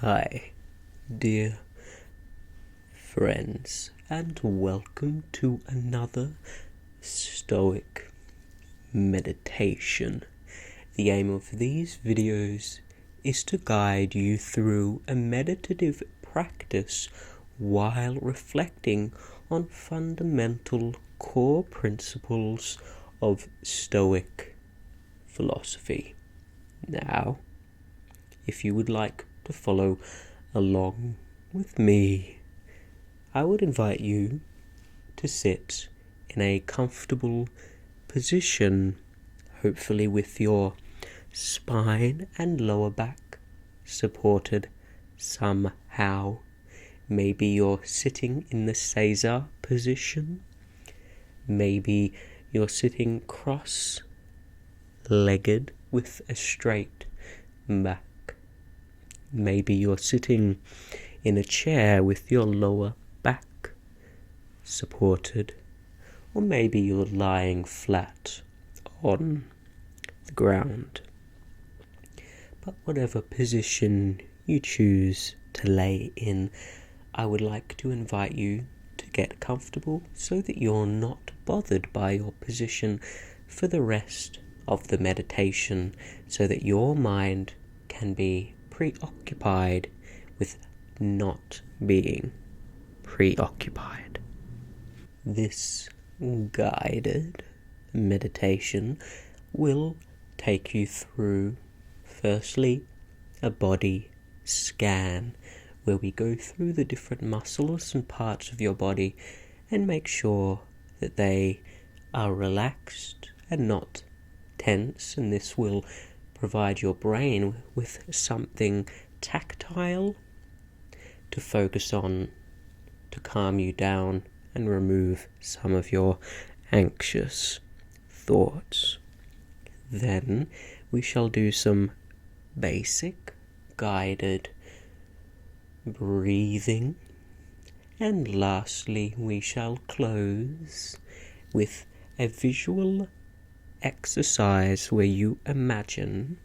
Hi, dear friends, and welcome to another Stoic meditation. The aim of these videos is to guide you through a meditative practice while reflecting on fundamental core principles of Stoic philosophy. Now, if you would like to follow along with me, I would invite you to sit in a comfortable position, hopefully with your spine and lower back supported somehow. Maybe you're sitting in the Caesar position. Maybe you're sitting cross-legged with a straight back. Maybe you're sitting in a chair with your lower back supported, or maybe you're lying flat on the ground. But whatever position you choose to lay in, I would like to invite you to get comfortable so that you're not bothered by your position for the rest of the meditation, so that your mind can be preoccupied with not being preoccupied. This guided meditation will take you through, firstly, a body scan, where we go through the different muscles and parts of your body and make sure that they are relaxed and not tense, and this will provide your brain with something tactile to focus on, to calm you down and remove some of your anxious thoughts. Then we shall do some basic guided breathing, and lastly we shall close with a visual exercise where you imagine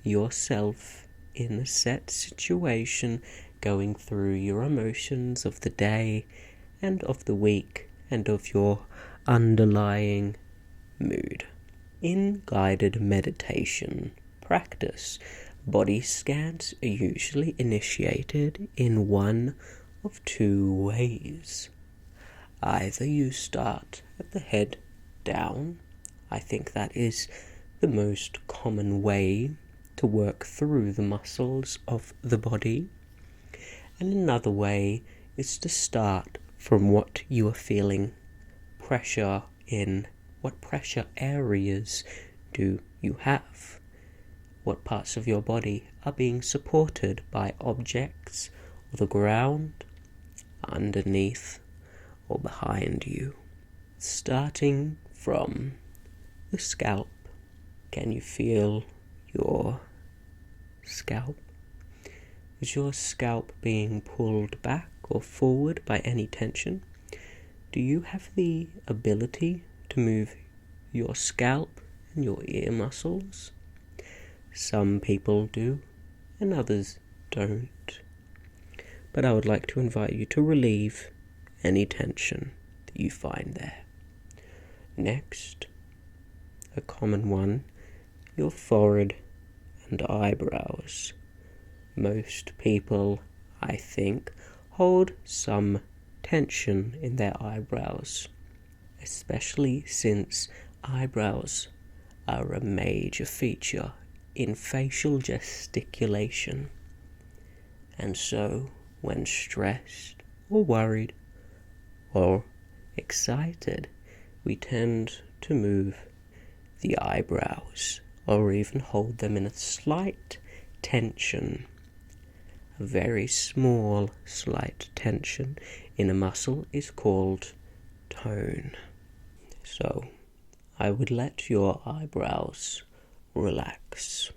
yourself in a set situation, going through your emotions of the day and of the week and of your underlying mood. In guided meditation practice, body scans are usually initiated in one of two ways. Either you start at the head down. I think that is the most common way to work through the muscles of the body. And another way is to start from what you are feeling pressure in. What pressure areas do you have? What parts of your body are being supported by objects or the ground, underneath or behind you? Starting from the scalp. Can you feel your scalp? Is your scalp being pulled back or forward by any tension? Do you have the ability to move your scalp and your ear muscles? Some people do, and others don't. But I would like to invite you to relieve any tension that you find there. Next, a common one, your forehead and eyebrows. Most people, I think, hold some tension in their eyebrows, especially since eyebrows are a major feature in facial gesticulation. And so, when stressed or worried or excited, we tend to move the eyebrows or even hold them in a slight tension. A very small slight tension in a muscle is called tone. So I would let your eyebrows relax.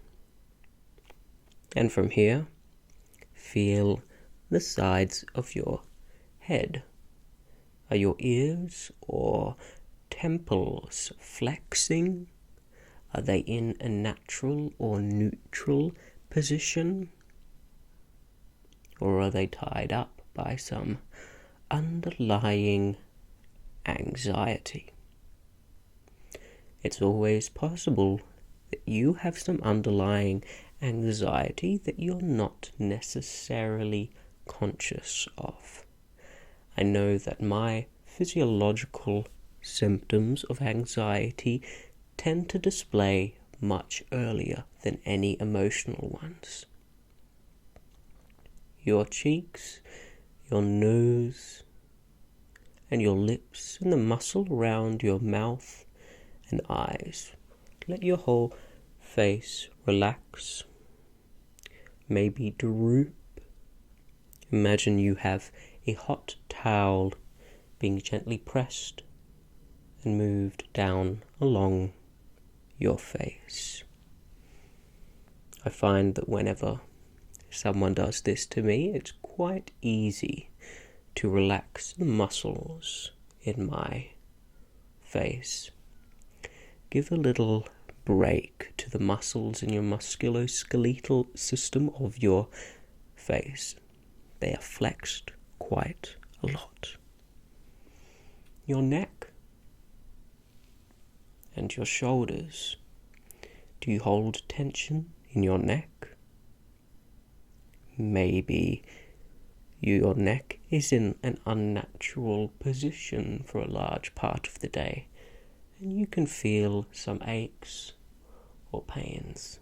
And from here, feel the sides of your head. Are your ears or temples flexing? Are they in a natural or neutral position? Or are they tied up by some underlying anxiety? It's always possible that you have some underlying anxiety that you're not necessarily conscious of. I know that my physiological symptoms of anxiety tend to display much earlier than any emotional ones. Your cheeks, your nose, and your lips, and the muscle around your mouth and eyes. Let your whole face relax, maybe droop. Imagine you have a hot towel being gently pressed and moved down along your face. I find that whenever someone does this to me, it's quite easy to relax the muscles in my face. Give a little break to the muscles in your musculoskeletal system of your face. They are flexed quite a lot. Your neck and your shoulders. Do you hold tension in your neck? Maybe your neck is in an unnatural position for a large part of the day, and you can feel some aches or pains.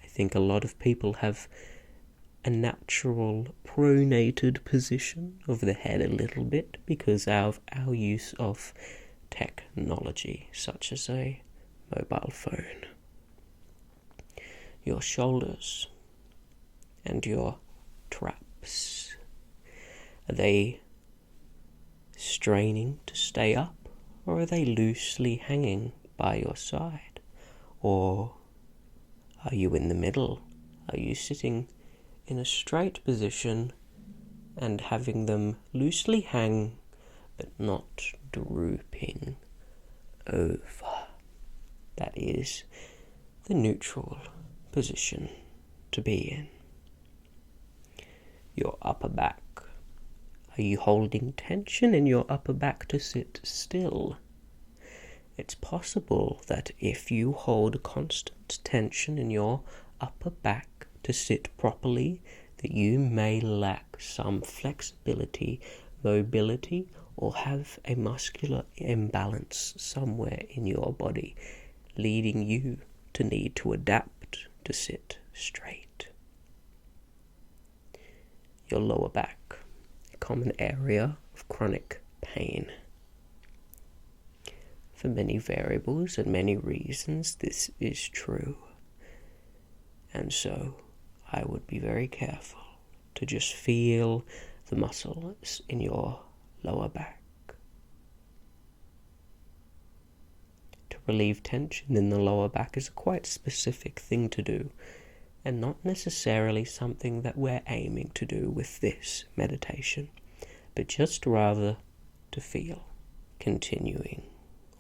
I think a lot of people have a natural pronated position of the head a little bit because of our use of technology, such as a mobile phone. Your shoulders and your traps, are they straining to stay up, or are they loosely hanging by your side? Or are you in the middle? Are you sitting in a straight position and having them loosely hang but not drooping over? That is the neutral position to be in. Your upper back. Are you holding tension in your upper back to sit still? It's possible that if you hold constant tension in your upper back to sit properly, that you may lack some flexibility, mobility, or have a muscular imbalance somewhere in your body, leading you to need to adapt to sit straight. Your lower back, a common area of chronic pain. For many variables and many reasons, this is true. And so, I would be very careful to just feel the muscles in your lower back. To relieve tension in the lower back is a quite specific thing to do, and not necessarily something that we're aiming to do with this meditation, but just rather to feel, continuing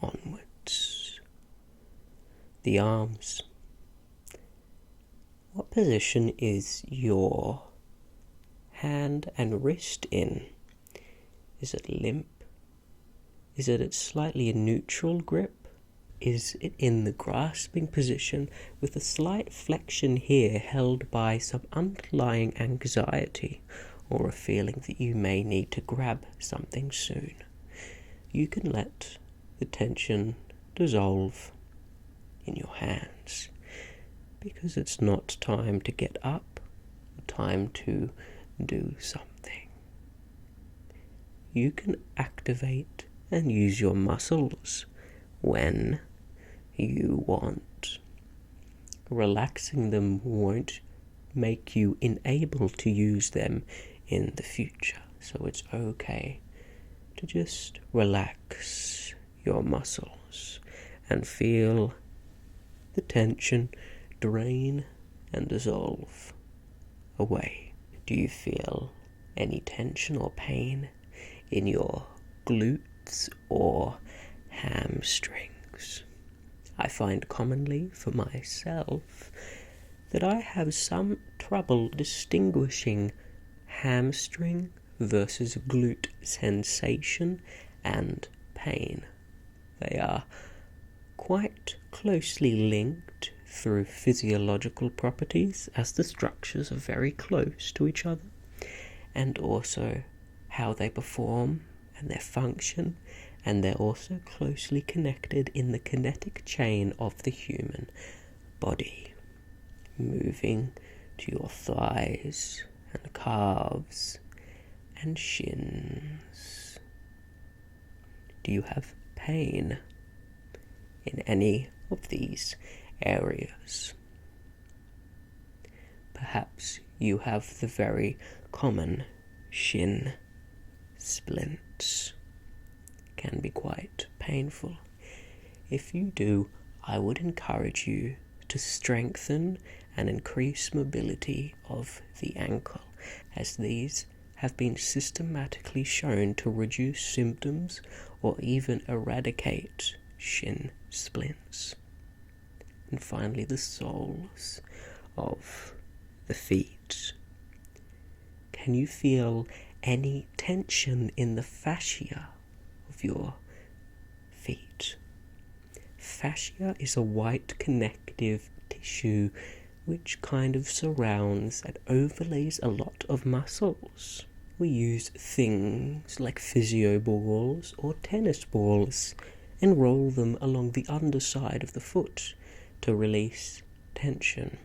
onwards. The arms. What position is your hand and wrist in? Is it limp? Is it at slightly a neutral grip? Is it in the grasping position with a slight flexion here held by some underlying anxiety or a feeling that you may need to grab something soon? You can let the tension dissolve in your hands because it's not time to get up, time to do something. You can activate and use your muscles when you want. Relaxing them won't make you unable to use them in the future, so it's okay to just relax your muscles and feel the tension drain and dissolve away. Do you feel any tension or pain in your glutes or hamstrings? I find commonly for myself that I have some trouble distinguishing hamstring versus glute sensation and pain. They are quite closely linked through physiological properties, as the structures are very close to each other, and also how they perform and their function, and they're also closely connected in the kinetic chain of the human body, moving to your thighs and calves and shins. Do you have pain in any of these areas? Perhaps you have the very common shin splints. Can be quite painful. If you do, I would encourage you to strengthen and increase mobility of the ankle, as these have been systematically shown to reduce symptoms or even eradicate shin splints. And finally, the soles of the feet. Can you feel any tension in the fascia of your feet? Fascia is a white connective tissue which kind of surrounds and overlays a lot of muscles. We use things like physio balls or tennis balls and roll them along the underside of the foot to release tension.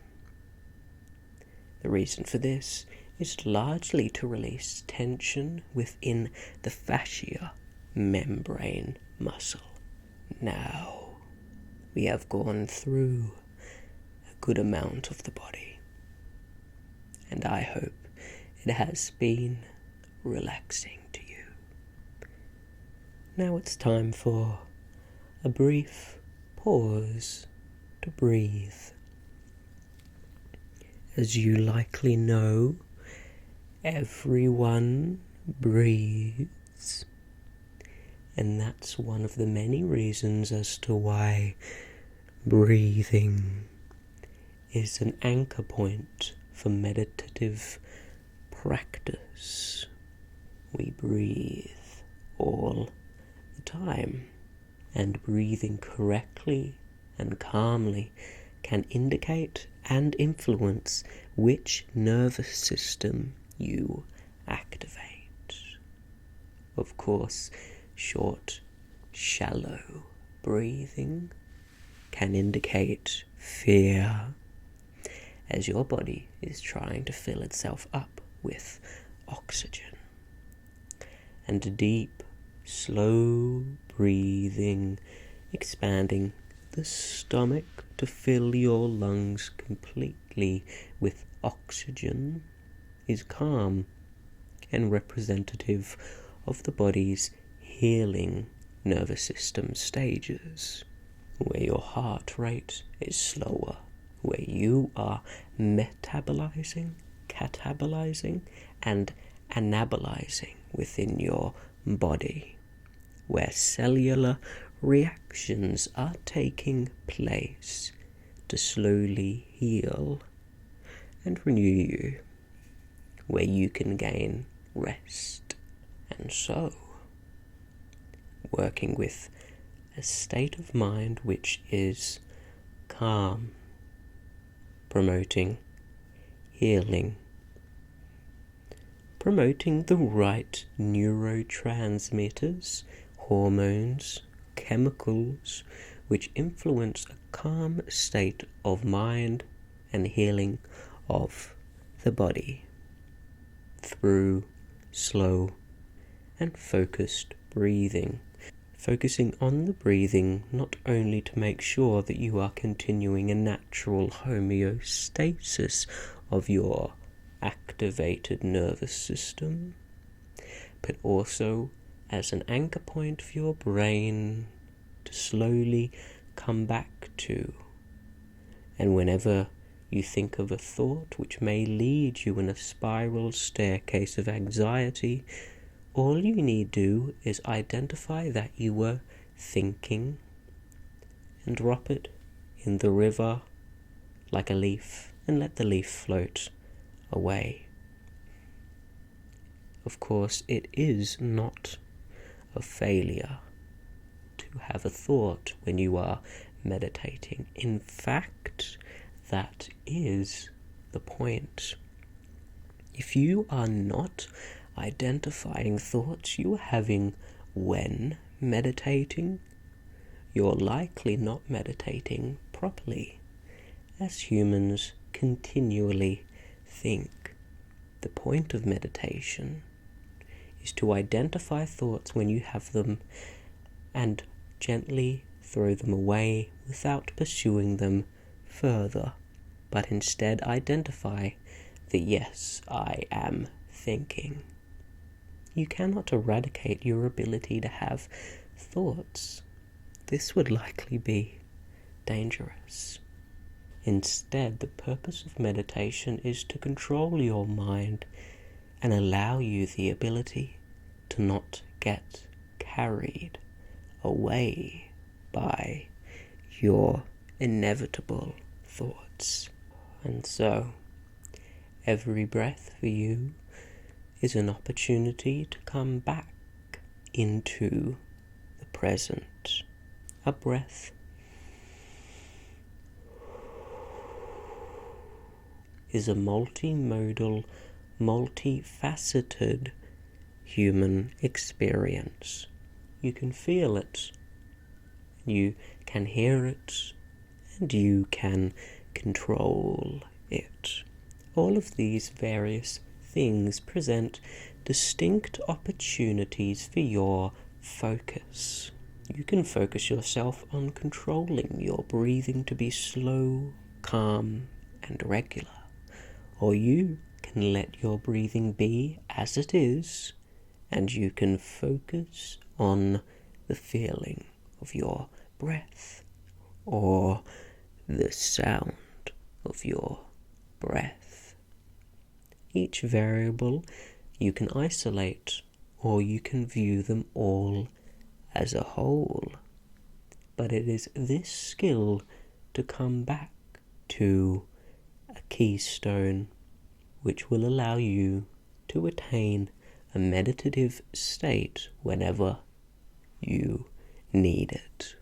The reason for this is largely to release tension within the fascia membrane muscle. Now, we have gone through a good amount of the body, and I hope it has been relaxing to you. Now it's time for a brief pause to breathe. As you likely know, everyone breathes, and that's one of the many reasons as to why breathing is an anchor point for meditative practice. We breathe all the time, and breathing correctly and calmly can indicate and influence which nervous system you activate. Of course, short, shallow breathing can indicate fear, as your body is trying to fill itself up with oxygen. And deep, slow breathing, expanding the stomach to fill your lungs completely with oxygen, is calm and representative of the body's healing nervous system stages, where your heart rate is slower, where you are metabolizing, catabolizing, and anabolizing within your body, where cellular reactions are taking place to slowly heal and renew you, where you can gain rest, and so working with a state of mind which is calm, promoting healing, promoting the right neurotransmitters, hormones, chemicals which influence a calm state of mind and healing of the body through slow and focused breathing. Focusing on the breathing not only to make sure that you are continuing a natural homeostasis of your activated nervous system, but also as an anchor point for your brain to slowly come back to. And whenever you think of a thought which may lead you in a spiral staircase of anxiety, all you need do is identify that you were thinking and drop it in the river like a leaf and let the leaf float away. Of course, it is not a failure to have a thought when you are meditating. In fact, that is the point. If you are not identifying thoughts you are having when meditating, you're likely not meditating properly, as humans continually think. The point of meditation is to identify thoughts when you have them and gently throw them away without pursuing them further, but instead identify that yes, I am thinking. You cannot eradicate your ability to have thoughts. This would likely be dangerous. Instead, the purpose of meditation is to control your mind and allow you the ability to not get carried away by your inevitable thoughts. And so, every breath for you is an opportunity to come back into the present. A breath is a multimodal, multifaceted human experience. You can feel it, you can hear it, and you can control it. All of these various things present distinct opportunities for your focus. You can focus yourself on controlling your breathing to be slow, calm, and regular. Or you can let your breathing be as it is, and you can focus on the feeling of your breath, or the sound of your breath. Each variable you can isolate, or you can view them all as a whole. But it is this skill to come back to a keystone which will allow you to attain a meditative state whenever you need it.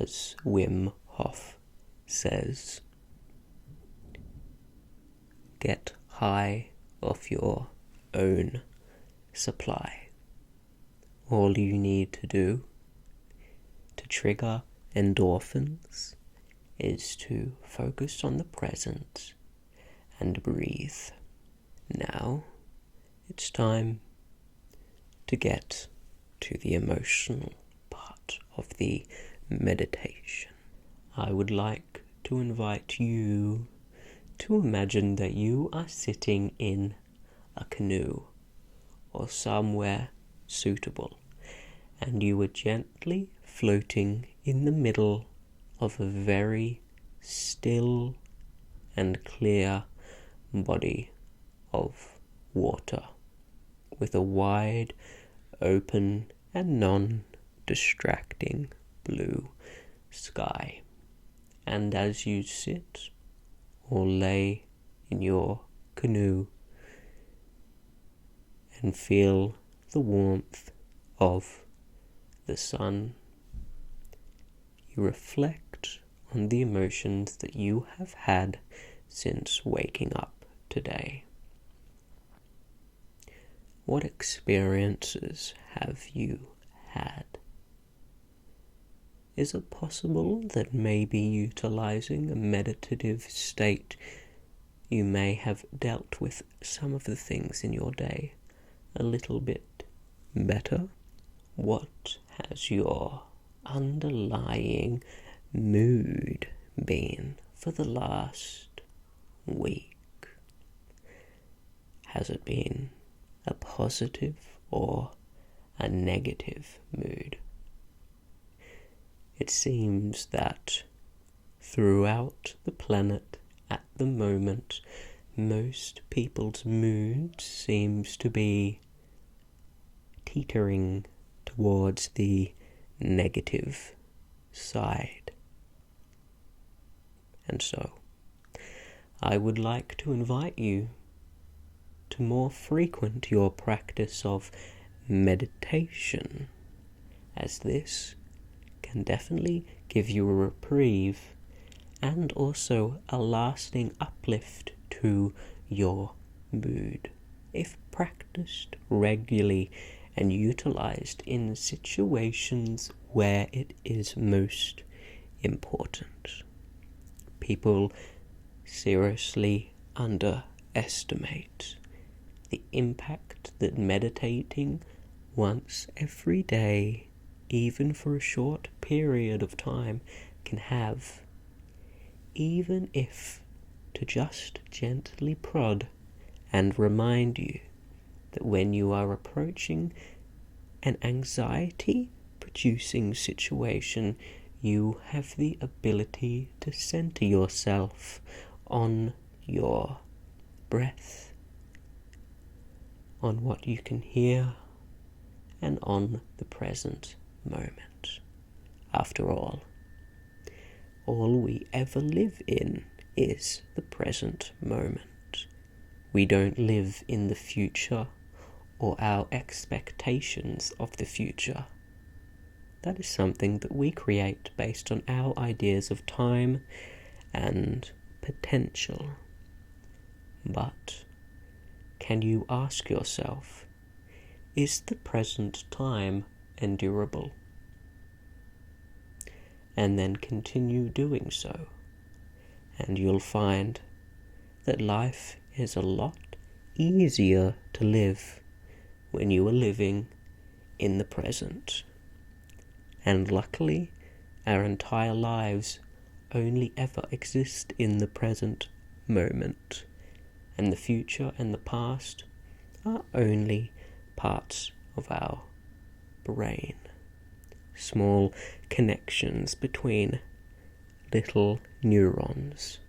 As Wim Hof says, get high off your own supply. All you need to do to trigger endorphins is to focus on the present and breathe. Now it's time to get to the emotional part of the meditation. I would like to invite you to imagine that you are sitting in a canoe or somewhere suitable, and you are gently floating in the middle of a very still and clear body of water with a wide, open and non-distracting blue sky. And as you sit or lay in your canoe and feel the warmth of the sun, you reflect on the emotions that you have had since waking up today. What experiences have you had? Is it possible that maybe utilizing a meditative state you may have dealt with some of the things in your day a little bit better? What has your underlying mood been for the last week? Has it been a positive or a negative mood? It seems that throughout the planet at the moment, most people's mood seems to be teetering towards the negative side. And so, I would like to invite you to more frequent your practice of meditation, as this can definitely give you a reprieve and also a lasting uplift to your mood if practiced regularly and utilized in situations where it is most important. People seriously underestimate the impact that meditating once every day, even for a short period of time, can have, even if to just gently prod and remind you that when you are approaching an anxiety-producing situation, you have the ability to center yourself on your breath, on what you can hear, and on the present moment. After all we ever live in is the present moment. We don't live in the future or our expectations of the future. That is something that we create based on our ideas of time and potential. But can you ask yourself, is the present time endurable? And then continue doing so, and you'll find that life is a lot easier to live when you are living in the present. And luckily, our entire lives only ever exist in the present moment, and the future and the past are only parts of our brain. Small connections between little neurons,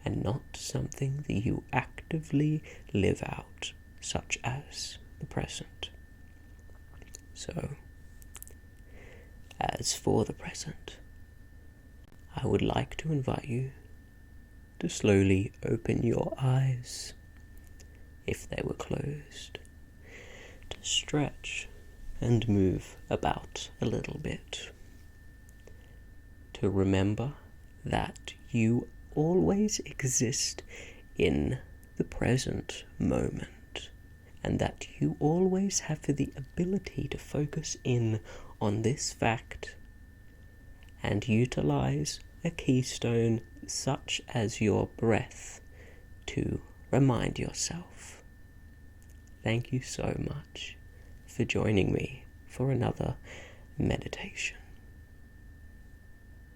and not something that you actively live out, such as the present. So, as for the present, I would like to invite you to slowly open your eyes, if they were closed, to stretch and move about a little bit, to remember that you always exist in the present moment, and that you always have the ability to focus in on this fact and utilize a keystone such as your breath to remind yourself. Thank you so much for joining me for another meditation.